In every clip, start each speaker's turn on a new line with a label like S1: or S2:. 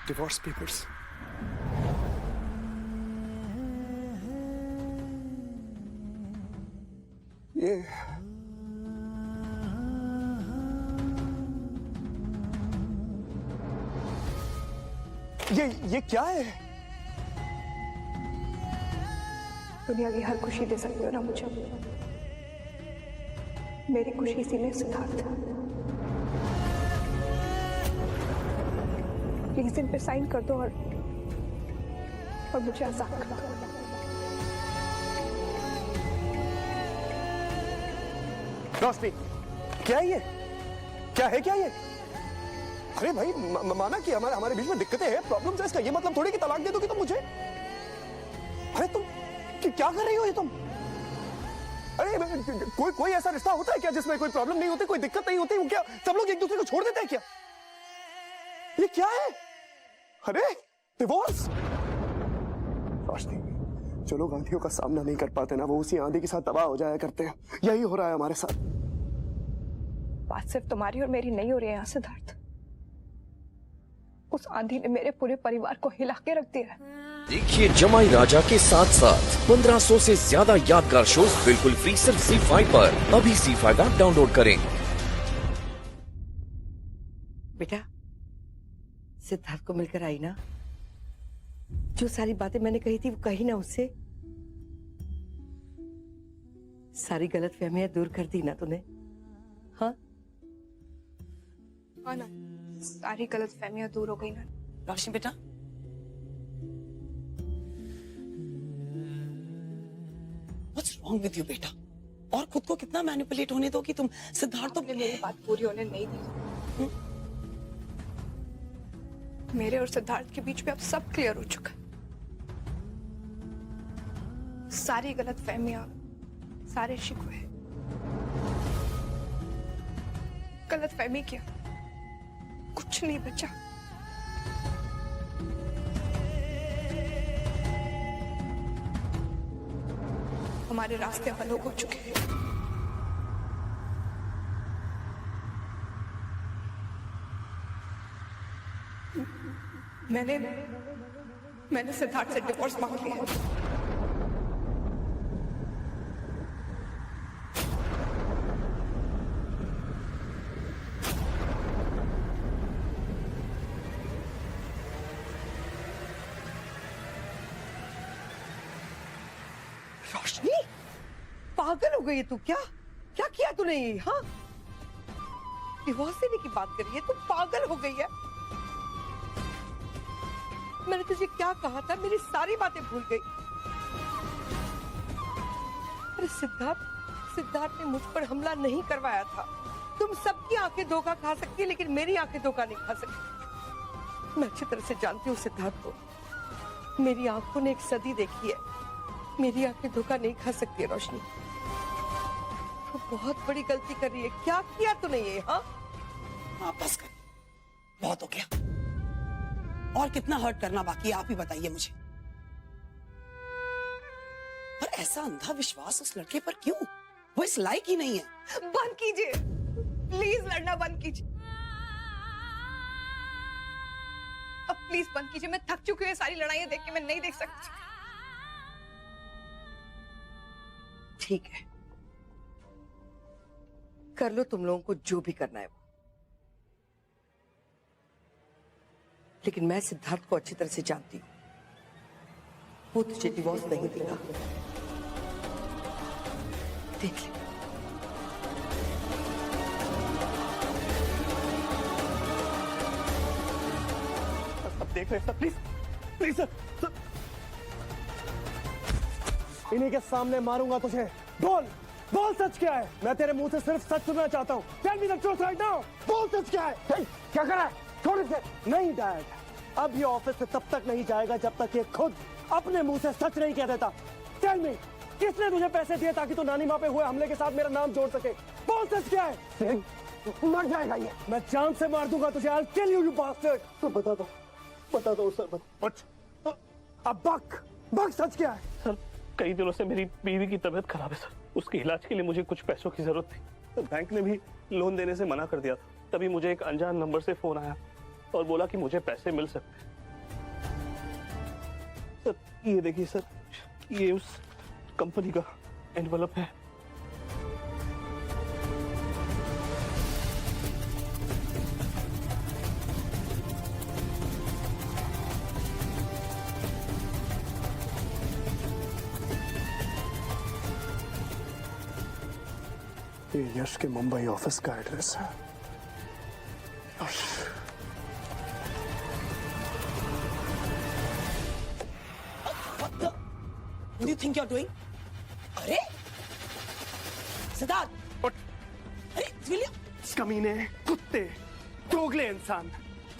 S1: Divorce papers. ये क्या है?
S2: दुनिया की हर खुशी दे सकते हो ना मुझे, मेरी खुशी इसी में सिद्धार्थ। प्लीज इन पे साइन कर दो और मुझे आजाद कर दो।
S1: रोशनी, क्या है ये? क्या है क्या ये? अरे भाई माना कि हमारे बीच में दिक्कतें हैं, प्रॉब्लम्स है, इसका ये मतलब थोड़ी कि तलाक दे दोगी तुम मुझे। अरे तुम क्या कर रही हो ये तुम? अरे कोई ऐसा रिश्ता होता है क्या जिसमें कोई प्रॉब्लम नहीं होती, कोई दिक्कत नहीं होती? वो क्या सब लोग एक दूसरे को छोड़ देते हैं क्या? ये क्या है? अरे डिवोर्स। रोशनी, जो लोग आंधियों का सामना नहीं कर पाते ना, वो उसी आंधी के साथ तबाह हो जाया करते हैं। यही हो रहा है हमारे साथ।
S2: बात सिर्फ तुम्हारी और मेरी नहीं हो रही है यहाँ सिद्धार्थ। उस आंधी ने मेरे पूरे परिवार को हिला के रख दिया है।
S3: देखिए जमाई राजा के साथ साथ 1500 से ज्यादा यादगार शोज बिल्कुल फ्री सिर्फ ZEE5 पर। अभी ZEE5 ऐप डाउनलोड करें।
S4: बेटा, सिद्धार्थ को मिलकर आई ना? जो सारी बातें मैंने कही थी वो कही ना उससे? सारी गलतफहमियां दूर कर दी ना तूने? हाँ
S2: ना, सारी गलतफहमियां दूर हो गई ना।
S4: रोशनी बेटा, What's wrong with you बेटा? और खुद को कितना मैनिपुलेट होने दो कि तुम सिद्धार्थ तो
S2: मेरी बात पूरी होने नहीं दी। मेरे और सिद्धार्थ के बीच में अब सब क्लियर हो चुका है। सारी गलतफहमियां, सारे शिकवे। गलतफहमी क्या, कुछ नहीं बचा। हमारे रास्ते अलग हो चुके हैं। मैंने सिद्धार्थ से डिवोर्स मांग लिया।
S4: रोशनी, पागल हो गई है तू? क्या क्या किया तूने ये? हाँ, डिवोर्स देने की बात कर रही है? तू पागल हो गई है? मैंने तुझे क्या कहा था? मेरी सारी बातें भूल गई। अरे सिद्धार्थ ने मुझ पर हमला नहीं करवाया था। तुम सबकी आंखें धोखा खा सकती है लेकिन मेरी आंखें धोखा नहीं खा सकती। मैं अच्छी तरह से जानती हूँ सिद्धार्थ को। मेरी आंखों ने एक सदी देखी है। मेरी आंखें धोखा नहीं खा सकती है रोशनी। तो बहुत बड़ी गलती कर रही है। क्या किया तूने ये? हाँ बस कर, बहुत हो गया। और कितना हर्ट करना बाकी है आप ही बताइए मुझे। पर ऐसा अंधा विश्वास उस लड़के पर क्यों? वो इस लायक ही नहीं है।
S2: बंद कीजिए प्लीज, लड़ना बंद कीजिए। अब प्लीज बंद कीजिए। मैं थक चुकी हूँ सारी लड़ाइयां देख के। मैं नहीं देख सकती।
S4: ठीक है, कर लो तुम लोगों को जो भी करना है। लेकिन मैं सिद्धार्थ को अच्छी तरह से जानती हूँ। वो तुझे डिवोर्स नहीं देगा। देख ले।
S1: अब देख रहे सर, प्लीज प्लीज सर, इन्हीं के सामने मारूंगा तुझे। बोल सच क्या है? मैं तेरे मुंह से सिर्फ सच सुनना चाहता हूँ। Tell me the truth right now. बोल सच क्या है? क्या कर रहा है? छोड़ इसे। नहीं डैड, अब ये ऑफिस से तब तक नहीं जाएगा जब तक ये खुद अपने मुंह से सच नहीं कह देता। टेल मी, किसने तुझे पैसे दिए ताकि तू नानी माँ पे हुए हमले के साथ मेरा नाम जोड़ सके? बोल सच क्या है? मर जाएगा ये। मैं जान से मार दूंगा तुझे। I'll kill you, you bastard। तो बता दो सर। अब बक सच क्या है?
S5: सर, कई दिनों से मेरी बीवी की तबीयत खराब है सर। उसके इलाज के लिए मुझे कुछ पैसों की जरूरत थी। तो बैंक ने भी लोन देने से मना कर दिया था। तभी मुझे एक अनजान नंबर से फोन आया और बोला कि मुझे पैसे मिल सकते हैं। ये देखिए सर, ये उस कंपनी का एनवलप है।
S1: ये यश के मुंबई ऑफिस का एड्रेस है। यश।
S6: What do you think you're doing? अरे सिद्धार्थ, अरे विलियम,
S1: कमीने, कुत्ते, दोगले इंसान।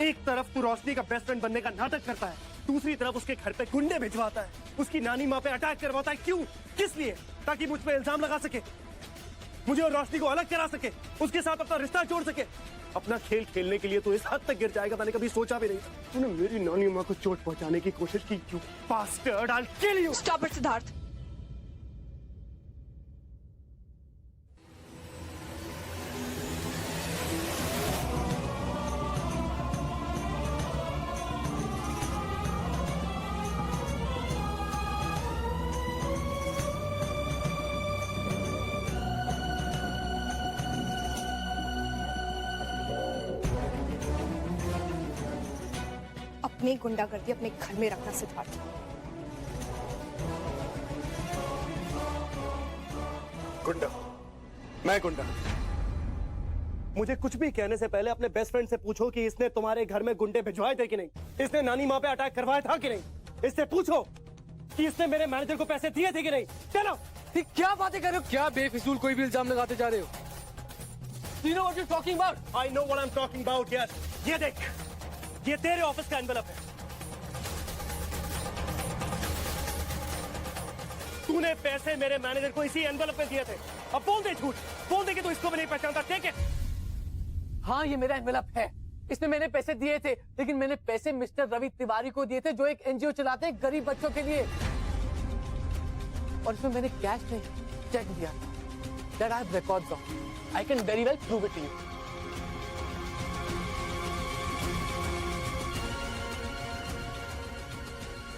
S1: एक तरफ तू रोशनी का बेस्ट फ्रेंड बनने का नाटक करता है, दूसरी तरफ उसके घर पे गुंडे भिजवाता है, उसकी नानी माँ पे अटैक करवाता है। क्यों? किस लिए? ताकि मुझ पे इल्जाम लगा सके, मुझे और रोशनी को अलग करा सके, उसके साथ अपना रिश्ता जोड़ सके। अपना खेल खेलने के लिए तो इस हद तक गिर जाएगा मैंने कभी सोचा भी नहीं था। तूने मेरी नानी माँ को चोट पहुंचाने की कोशिश की। क्यों? Bastard, I'll kill you!
S2: Stop it Siddharth. अपनी गुंडागर्दी अपने घर में रखना सिद्धार्थ।
S1: गुंडा? मैं गुंडा? मुझे कुछ भी कहने से पहले अपने बेस्ट फ्रेंड से पूछो कि इसने तुम्हारे घर में गुंडे भिजवाए थे कि नहीं, इसने नानी माँ पे अटैक करवाया था कि नहीं। इससे पूछो कि इसने मेरे मैनेजर को पैसे दिए थे कि नहीं। चलो।
S7: क्या बातें कर रहे हो? क्या बेफिजूल कोई भी इल्जाम लगाते जा रहे हो? You know what you're talking about?
S1: I know what I'm talking about, yes. ये देख, ये तेरे ऑफिस का एनवेलप है। तूने पैसे मेरे मैनेजर को इसी एनवेलप में दिए थे। अब बोल दे झूठ, बोल दे कि तू इसको भी नहीं पहचानता। ठीक है?
S7: हाँ, ये मेरा एनवेलप है। इसमें मैंने पैसे दिए थे, लेकिन मैंने पैसे मिस्टर रवि तिवारी को दिए थे, जो एक एनजीओ चलाते हैं गरीब बच्चों के लिए। और इसमें मैंने कैश नहीं, चेक दिया। That I have records of. I can very well prove it to you.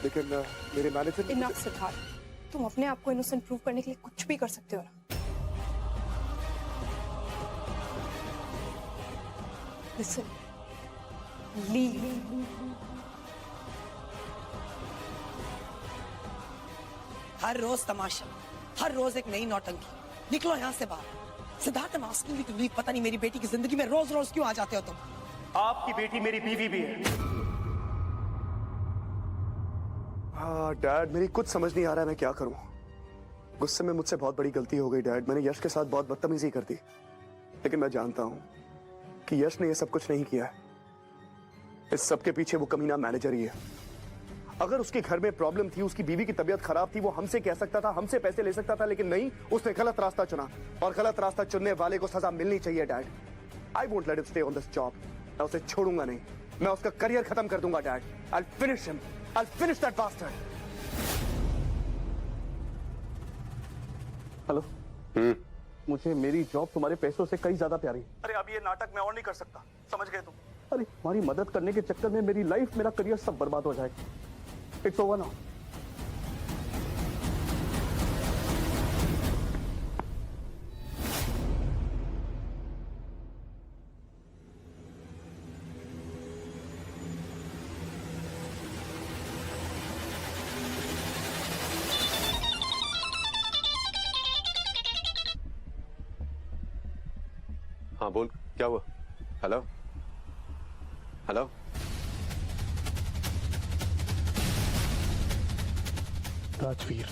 S1: लेकिन मेरे मैनेजर
S2: इनफ सिद्धार्थ, तुम अपने आप को इनोसेंट प्रूव करने के लिए कुछ भी कर सकते हो ना। Listen, leave.
S6: हर रोज तमाशा, हर रोज एक नई नौटंकी। निकलो यहाँ से बाहर। Siddharth, I'm asking you to leave। पता नहीं मेरी बेटी की जिंदगी में रोज रोज क्यों आ जाते हो तुम?
S1: आपकी बेटी मेरी बीवी भी है। हाँ डैड, मेरी कुछ समझ नहीं आ रहा है मैं क्या करूं। गुस्से में मुझसे बहुत बड़ी गलती हो गई डैड। मैंने यश के साथ बहुत बदतमीजी कर दी, लेकिन मैं जानता हूं कि यश ने ये सब कुछ नहीं किया है। इस सब के पीछे वो कमीना मैनेजर ही है। अगर उसके घर में प्रॉब्लम थी, उसकी बीवी की तबीयत खराब थी, वो हमसे कह सकता था, हमसे पैसे ले सकता था, लेकिन नहीं, उसने गलत रास्ता चुना। और गलत रास्ता चुनने वाले को सजा मिलनी चाहिए dad. I won't let him stay on this job. मैं उसे छोड़ूंगा नहीं, मैं उसका करियर खत्म कर दूंगा dad. I'll finish him. I'll finish that bastard.
S5: Hello. मुझे मेरी जॉब तुम्हारे पैसों से कहीं ज्यादा प्यारी है।
S1: अरे अब ये नाटक मैं और नहीं कर सकता, समझ गए तुम?
S5: अरे तुम्हारी मदद करने के चक्कर में मेरी लाइफ, मेरा करियर सब बर्बाद हो जाएगा। It's over now.
S8: हाँ बोल, क्या हुआ? Hello hello.
S1: राजवीर,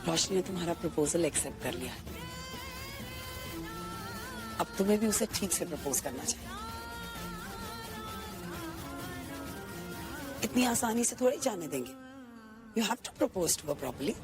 S6: रोशनी ने तुम्हारा प्रपोजल एक्सेप्ट कर लिया। अब तुम्हें भी उसे ठीक से प्रपोज करना चाहिए। इतनी आसानी से थोड़ी जाने देंगे। You have to propose to her properly.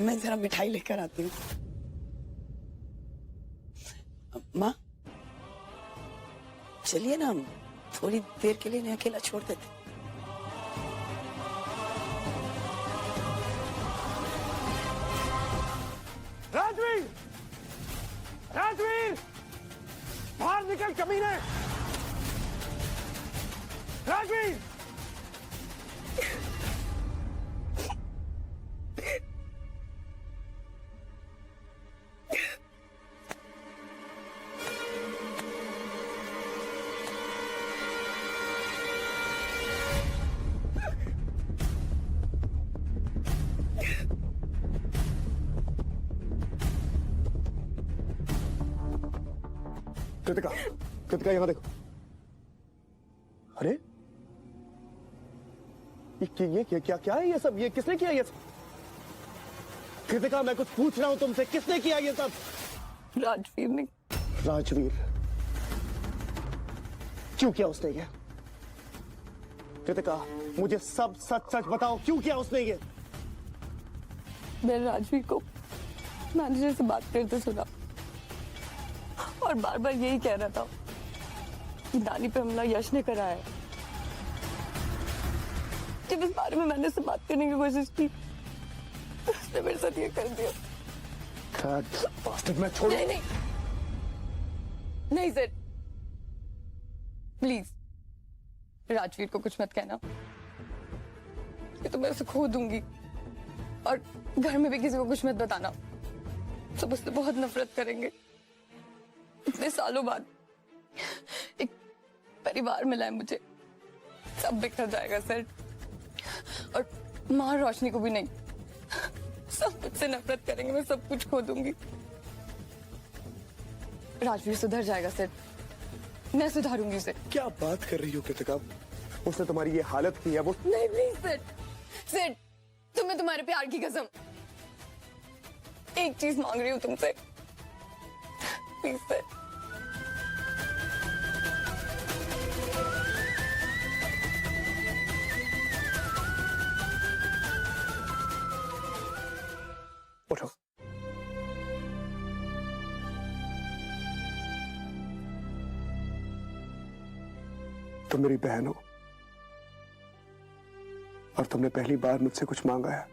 S6: मैं जरा मिठाई लेकर आती हूँ। माँ चलिए ना, हम थोड़ी देर के लिए इन्हें अकेला छोड़ देते।
S1: राजवीर, राजवीर, बाहर निकल कमीने। राजवीर, कृतिका, कृतिका यहां देखो। अरे ये क्या क्या है ये सब? ये किसने किया ये सब? कृतिका, मैं कुछ पूछ रहा हूं तुमसे, किसने किया ये सब?
S4: राजवीर ने।
S1: राजवीर? क्यों किया उसने ये? कृतिका, मुझे सब सच सच बताओ, क्यों किया उसने ये?
S9: मैं राजवीर को मैनेजर से बात करते सुना और बार बार यही कह रहा था कि नानी पे हमला यश ने करा है। जब इस बारे में मैंने उससे बात करने की कोशिश की तो उसने मेरे साथ ये कर दिया।
S1: मैं छोड़।
S9: नहीं नहीं नहीं सर, प्लीज राजवीर को कुछ मत कहना, ये तो मैं उसे खो दूंगी। और घर में भी किसी को कुछ मत बताना, सब उससे बहुत नफरत करेंगे। इतने सालों बाद एक परिवार मिला है मुझे, सब बिखर जाएगा सर। और माँ रोशनी को भी नहीं, सब मुझसे नफरत करेंगे, मैं सब कुछ खो दूंगी। राजवीर सुधर जाएगा सर, मैं सुधारूंगी उसे।
S1: क्या बात कर रही हो कृतिका? उसने तुम्हारी ये हालत की है वो?
S9: नहीं प्लीज सर, सर तुम्हें तुम्हारे प्यार की कसम एक चीज मांग रही हूँ तुमसे, प्लीज सर।
S1: उठो। तुम मेरी बहन हो और तुमने पहली बार मुझसे कुछ मांगा है,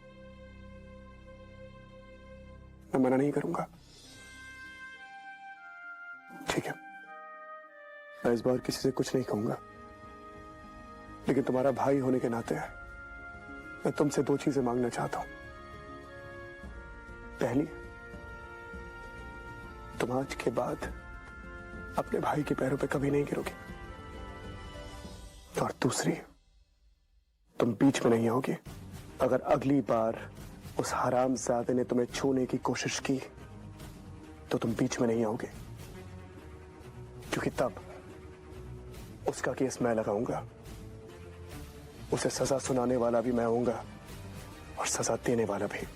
S1: मैं मना नहीं करूंगा, ठीक है? मैं इस बार किसी से कुछ नहीं कहूंगा, लेकिन तुम्हारा भाई होने के नाते मैं तुमसे दो चीजें मांगना चाहता हूं। पहली, तुम आज के बाद अपने भाई के पैरों पे कभी नहीं गिरोगे, और दूसरी, तुम बीच में नहीं आओगे। अगर अगली बार उस हरामजादे ने तुम्हें छूने की कोशिश की तो तुम बीच में नहीं आओगे, क्योंकि तब उसका केस मैं लगाऊंगा, उसे सजा सुनाने वाला भी मैं होऊंगा और सजा देने वाला भी।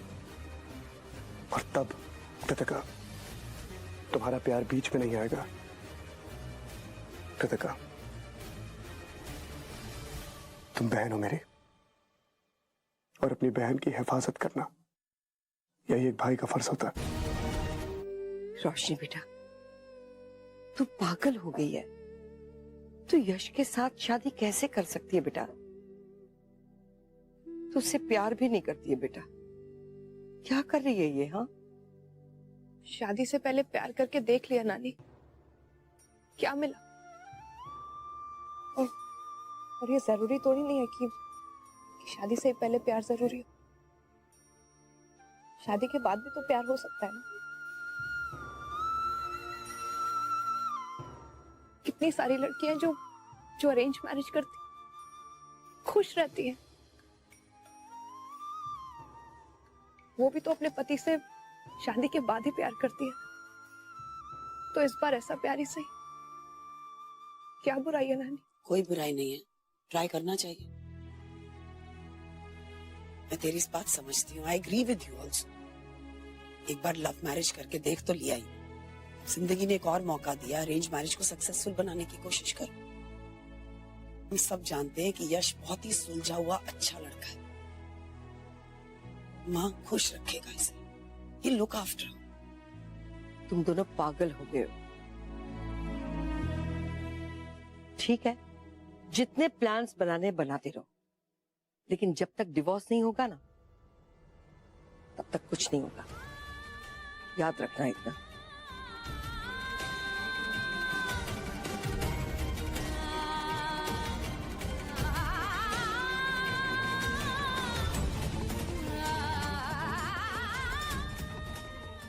S1: और तब कृतिका, तुम्हारा प्यार बीच में नहीं आएगा। कृतिका, तुम बहन हो मेरी, और अपनी बहन की हिफाजत करना यही एक भाई का फर्ज होता है।
S4: रोशनी बेटा, तू पागल हो गई है। तू यश के साथ शादी कैसे कर सकती है बेटा? तू उससे प्यार भी नहीं करती है बेटा। क्या कर रही है ये? हाँ,
S2: शादी से पहले प्यार करके देख लिया नानी, क्या मिला? और ये जरूरी तो नहीं है कि शादी से पहले प्यार जरूरी हो। शादी के बाद भी तो प्यार हो सकता है ना। कितनी सारी लड़कियां जो अरेंज मैरिज करती खुश रहती हैं, वो भी तो अपने पति से शादी के बाद ही प्यार करती है। तो इस बार ऐसा प्यार ही सही। क्या बुराई है नानी?
S6: कोई बुराई नहीं है, ट्राई करना चाहिए। मैं तेरी इस बात समझती हूँ, I agree with you also. एक बार लव मैरिज करके देख तो लिया ही, जिंदगी ने एक और मौका दिया, अरेंज मैरिज को सक्सेसफुल बनाने की कोशिश कर। हम सब जानते हैं कि यश बहुत ही सुलझा हुआ अच्छा लड़का है, माँ खुश रखेगा इसे। He'll look after her.
S4: तुम दोनों पागल हो गए हो। ठीक है, जितने प्लान्स बनाते रहो, लेकिन जब तक डिवोर्स नहीं होगा ना, तब तक कुछ नहीं होगा। याद रखना इतना।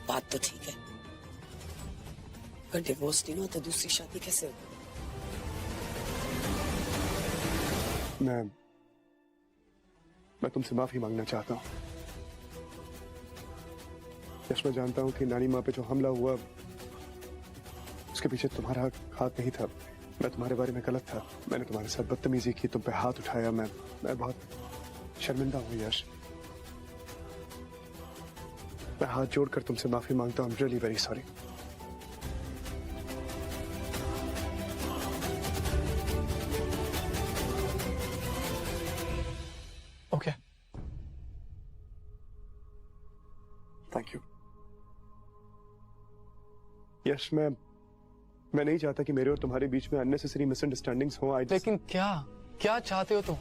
S6: बात तो ठीक है, अगर डिवोर्स नहीं हो तो दूसरी शादी कैसे होगी?
S1: मैं तुमसे माफी मांगना चाहता हूँ। यश, मैं जानता हूँ कि नानी माँ पे जो हमला हुआ उसके पीछे तुम्हारा हाथ नहीं था। मैं तुम्हारे बारे में गलत था, मैंने तुम्हारे साथ बदतमीजी की, तुम पे हाथ उठाया। मैं बहुत शर्मिंदा हूँ यश। मैं हाथ जोड़कर तुमसे माफी मांगता हूँ। I am really very sorry.
S7: Okay,
S1: thank you Yash. मैं नहीं चाहता कि मेरे और तुम्हारे बीच में अननेसेसरी मिसअंडरस्टैंडिंग्स हो।
S7: लेकिन क्या चाहते हो तुम?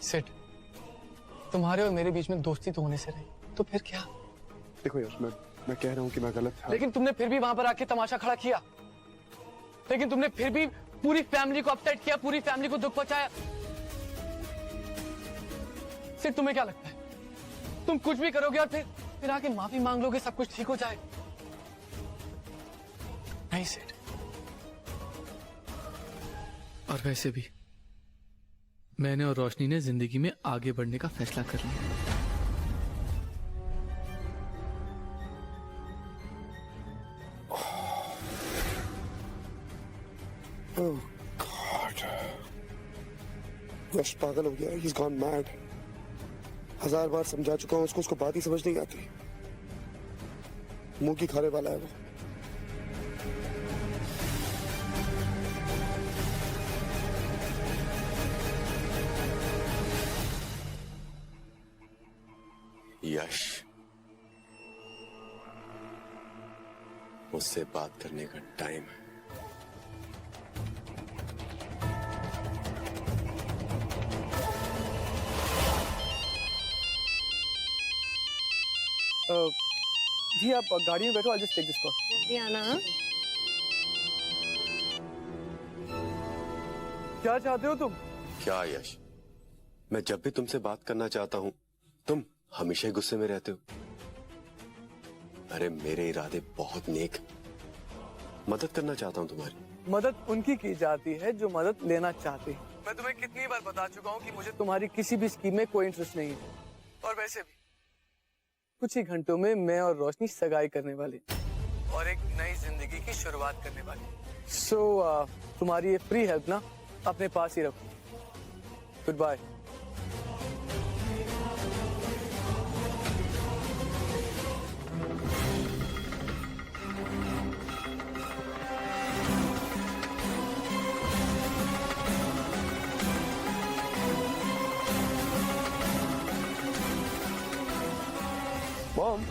S7: सिड, तुम्हारे और मेरे बीच में दोस्ती तो होने से रही, तो फिर क्या?
S1: देखो यश, मैं कह रहा हूँ कि मैं गलत था।
S7: लेकिन तुमने फिर भी वहां पर आके तमाशा खड़ा किया। लेकिन तुमने फिर भी पूरी फैमिली को अपसेट किया, पूरी फैमिली को दुख पहुंचाया। सिर्फ तुम्हें क्या लगता है तुम कुछ भी करोगे और फिर आके माफी मांग लोगे, सब कुछ ठीक हो जाएगा? नहीं सिड।
S10: और वैसे भी मैंने और रोशनी ने जिंदगी में आगे बढ़ने का फैसला कर लिया।
S1: Oh God. यश पागल हो गया। He's gone mad. 1000 बार समझा चुका हूँ उसको बात ही समझ नहीं आती। मुंह की खाने वाला है वो।
S8: यश, मुझसे बात करने का टाइम है।
S1: जी आप गाड़ी में बैठो, I'll just take this call.
S2: जल्दी आना।
S1: क्या चाहते हो तुम?
S8: क्या यश, मैं जब भी तुमसे बात करना चाहता हूँ तुम हमेशा ही गुस्से में रहते हो। अरे मेरे इरादे बहुत नेक, मदद करना चाहता हूँ तुम्हारी।
S7: मदद उनकी की जाती है जो मदद लेना चाहते हैं। मैं तुम्हें कितनी बार बता चुका हूँ कि मुझे तुम्हारी किसी भी स्कीम में कोई इंटरेस्ट नहीं है। और वैसे भी कुछ ही घंटों में मैं और रोशनी सगाई करने वाली और एक नई जिंदगी की शुरुआत करने वाली। सो तुम्हारी ये फ्री हेल्प ना अपने पास ही रखो। Good bye.
S1: मॉम,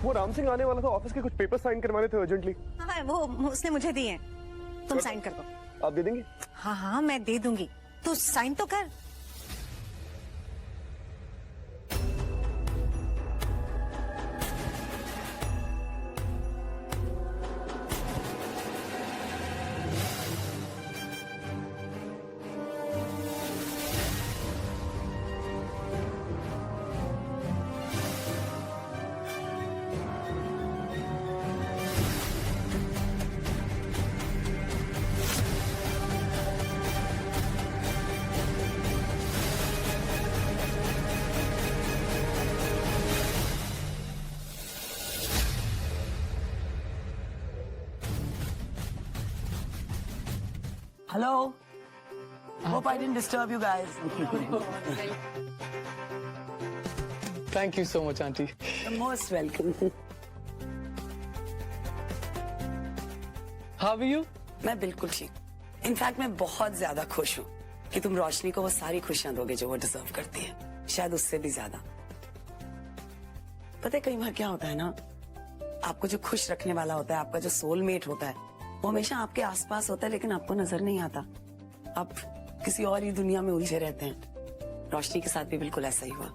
S1: वो राम सिंह आने वाला था, ऑफिस के कुछ पेपर साइन करवाने थे अर्जेंटली।
S11: हाँ, वो उसने मुझे दिए हैं। तुम साइन कर दो।
S1: आप दे देंगे?
S11: हाँ हाँ, मैं दे दूंगी। तू साइन तो कर।
S6: Hello. Hope I didn't disturb you guys.
S7: Thank you so much, Auntie.
S6: You're most welcome.
S7: How are you?
S6: मैं बिल्कुल ठीक। इनफैक्ट मैं बहुत ज्यादा खुश हूँ कि तुम रोशनी को वो सारी खुशियां दोगे जो वो डिजर्व करती है, शायद उससे भी ज्यादा। पता है कई बार क्या होता है ना, आपको जो खुश रखने वाला होता है, आपका जो सोलमेट होता है, वो हमेशा आपके आसपास होता है लेकिन आपको नजर नहीं आता। आप किसी और ही दुनिया में उलझे रहते हैं। रोशनी के साथ भी बिल्कुल ऐसा ही हुआ।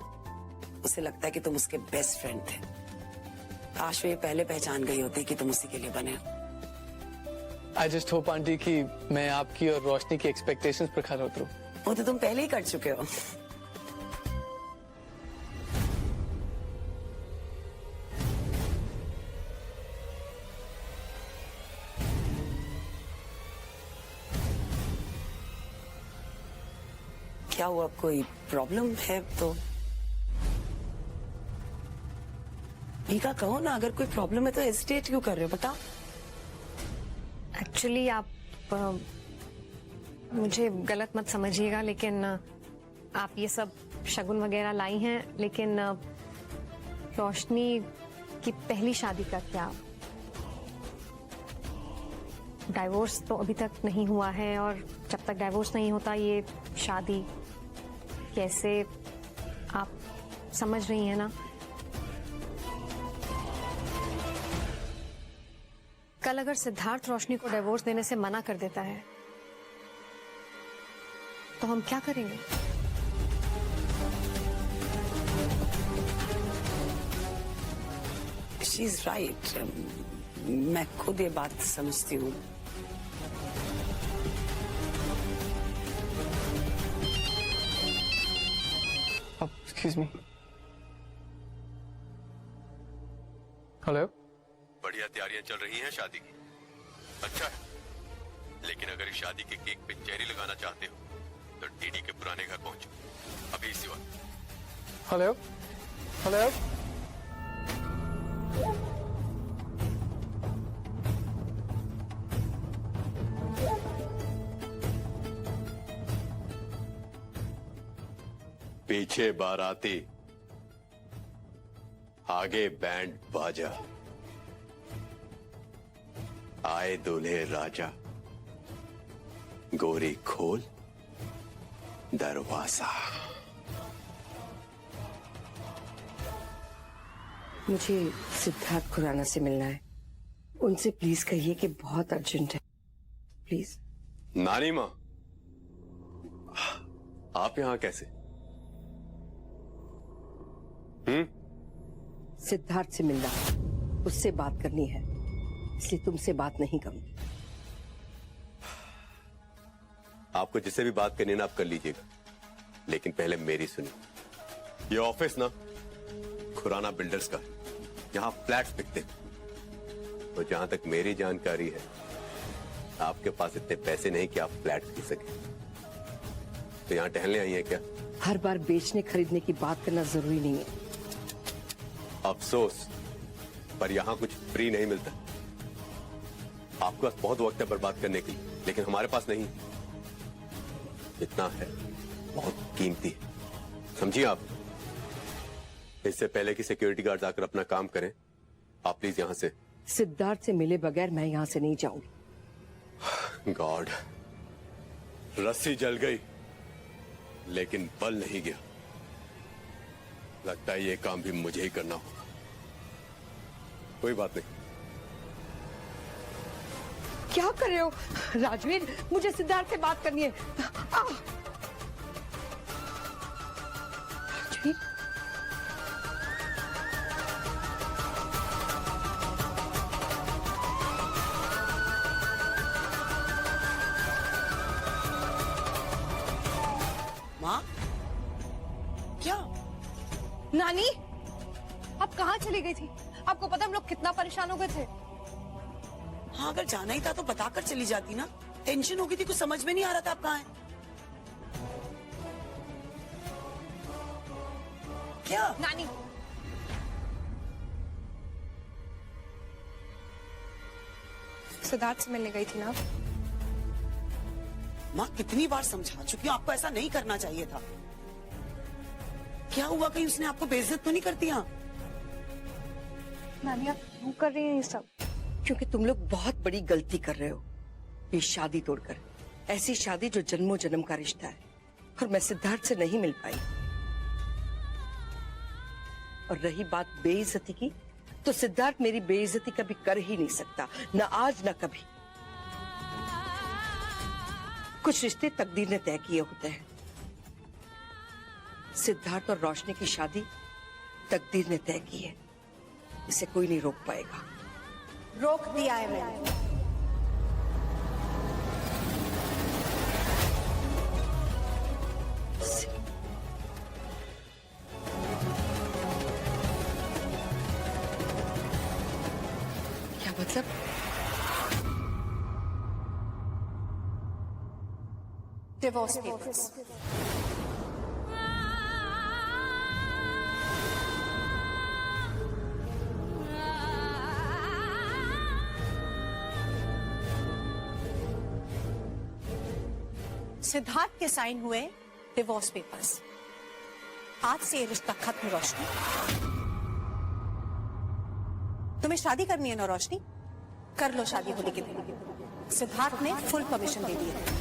S6: उसे लगता है कि तुम उसके बेस्ट फ्रेंड थे। काश वो ये पहले पहचान गई होती कि तुम उसी के लिए बने।
S7: आई जस्ट होप आंटी कि मैं आपकी और रोशनी की एक्सपेक्टेशंस पर खरा उतरूं।
S6: वो तो तुम पहले ही कर चुके हो। क्या हुआ, कोई प्रॉब्लम है तो भीगा कहो ना। अगर कोई प्रॉब्लम है तो हेजिटेट क्यों कर रहे हो, बताओ।
S11: एक्चुअली आप मुझे गलत मत समझिएगा, लेकिन आप ये सब शगुन वगैरह लाई हैं, लेकिन रोशनी की पहली शादी का क्या? डाइवोर्स तो अभी तक नहीं हुआ है, और जब तक डाइवोर्स नहीं होता ये शादी कैसे, आप समझ रही हैं ना? कल अगर सिद्धार्थ रोशनी को डिवोर्स देने से मना कर देता है तो हम क्या करेंगे?
S6: She is right. मैं खुद ये बात समझती हूँ।
S7: Excuse me. हेलो।
S8: बढ़िया तैयारियां चल रही हैं शादी की। अच्छा है, लेकिन अगर इस शादी के केक पे चेरी लगाना चाहते हो तो डीडी के पुराने घर पहुंचो अभी इसी वक्त।
S7: हेलो। हेलो।
S8: पीछे बाराती, आगे बैंड बाजा, आए दूल्हे राजा, गोरी खोल दरवाजा।
S4: मुझे सिद्धार्थ खुराना से मिलना है। उनसे प्लीज कहिए कि बहुत अर्जेंट है, प्लीज।
S8: नानी माँ, आप यहां कैसे?
S4: सिद्धार्थ से मिलना है, उससे बात करनी है, इसलिए तुमसे बात नहीं करूंगी।
S8: आपको जिससे भी बात करनी है ना आप कर लीजिएगा, लेकिन पहले मेरी सुनिए। ये ऑफिस ना खुराना बिल्डर्स का, यहां फ्लैट्स बिकते हैं। तो जहां तक मेरी जानकारी है, आपके पास इतने पैसे नहीं कि आप फ्लैट खरीद सके। तो यहां टहलने आई हैं क्या?
S4: हर बार बेचने खरीदने की बात करना जरूरी नहीं है।
S8: अफसोस, पर यहां कुछ फ्री नहीं मिलता। आपके पास बहुत वक्त है बर्बाद करने के लिए, लेकिन हमारे पास नहीं। इतना है बहुत कीमती है, समझिए आप। इससे पहले कि सिक्योरिटी गार्ड आकर अपना काम करें, आप प्लीज यहां से।
S4: सिद्धार्थ से मिले बगैर मैं यहां से नहीं जाऊंगी।
S8: गॉड, रस्सी जल गई लेकिन बल नहीं गया। लगता है ये काम भी मुझे ही करना होगा। कोई बात नहीं।
S4: क्या कर रहे हो राजवीर? मुझे सिद्धार्थ से बात करनी है। राजवीर,
S6: माँ, क्या?
S2: नानी, आप कहाँ चली गई थी? आपको पता हम लोग कितना परेशान हो गए थे।
S6: हाँ, अगर जाना ही था तो बताकर चली जाती ना। टेंशन हो गई थी, कुछ समझ में नहीं आ रहा था आप कहाँ हैं। क्या?
S2: नानी, सिद्धार्थ से मिलने गई थी ना।
S6: माँ, कितनी बार समझा चुकी हूँ, आपको ऐसा नहीं करना चाहिए था। क्या हुआ, कहीं उसने आपको बेइज्जत तो नहीं कर दिया?
S2: नानी, आप क्यों कर रही हैं ये सब?
S4: क्योंकि तुम लोग बहुत बड़ी गलती कर रहे हो ये शादी तोड़कर। ऐसी शादी जो जन्मों जन्म का रिश्ता है, और मैं सिद्धार्थ से नहीं मिल पाई। और रही बात बेइज्जती की, तो सिद्धार्थ मेरी बेइज्जती कभी कर ही नहीं सकता, न आज न कभी। कुछ रिश्ते तकदीर ने तय किए होते हैं। सिद्धार्थ और रोशनी की शादी तकदीर ने तय की है, इसे कोई नहीं रोक पाएगा।
S6: रोक दिया है मैंने।
S4: क्या मतलब?
S6: Divorce papers. सिद्धार्थ के साइन हुए डिवोर्स पेपर्स। आज से ये रिश्ता खत्म। रोशनी, तुम्हें शादी करनी है ना रोशनी? कर लो शादी होली के दिन। सिद्धार्थ ने फुल परमिशन दे दी है।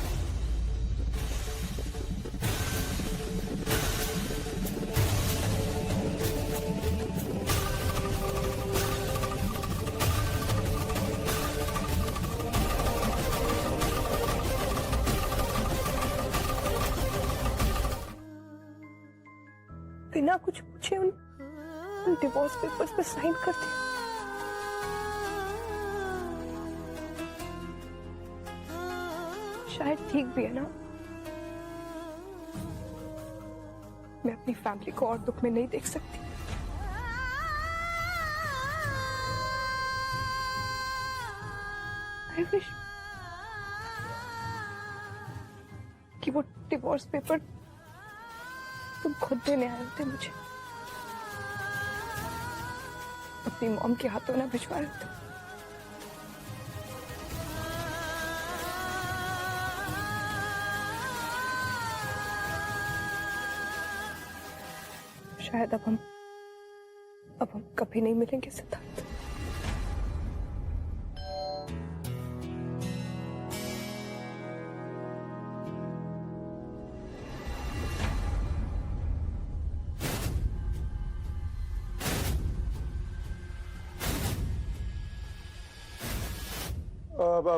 S2: बिना कुछ पूछे उन डिवोर्स पेपर्स पे साइन कर दिया। शायद ठीक भी है ना, मैं अपनी फैमिली को और दुख में नहीं देख सकती। I wish कि वो डिवोर्स पेपर तुम खुद देने आए होते मुझे, अपनी मॉम के हाथों ना भिजवाए होते। शायद अब हम कभी नहीं मिलेंगे सिद्धार्थ।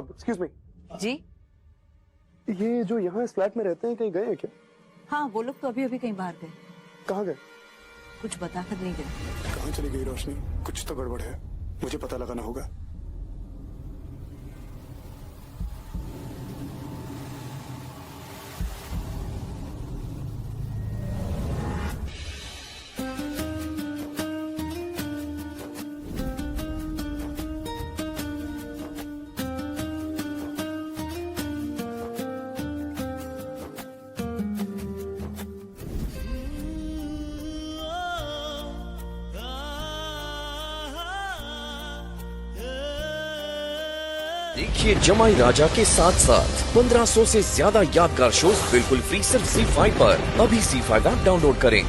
S1: एक्सक्यूज मी
S6: जी
S1: ये जो यहाँ इस फ्लैट में रहते हैं कहीं गए हैं क्या?
S6: हाँ, वो लोग तो अभी अभी कहीं बाहर गए।
S1: कहाँ गए?
S6: कुछ बताकर नहीं गए।
S12: कहाँ चली गई रोशनी? कुछ तो गड़बड़ है, मुझे पता लगाना होगा।
S3: देखिए जमाई राजा के साथ साथ 1500 से ज्यादा यादगार शोज बिल्कुल फ्री सिर्फ ZEE5 पर। अभी ZEE5 ऐप डाउनलोड करें।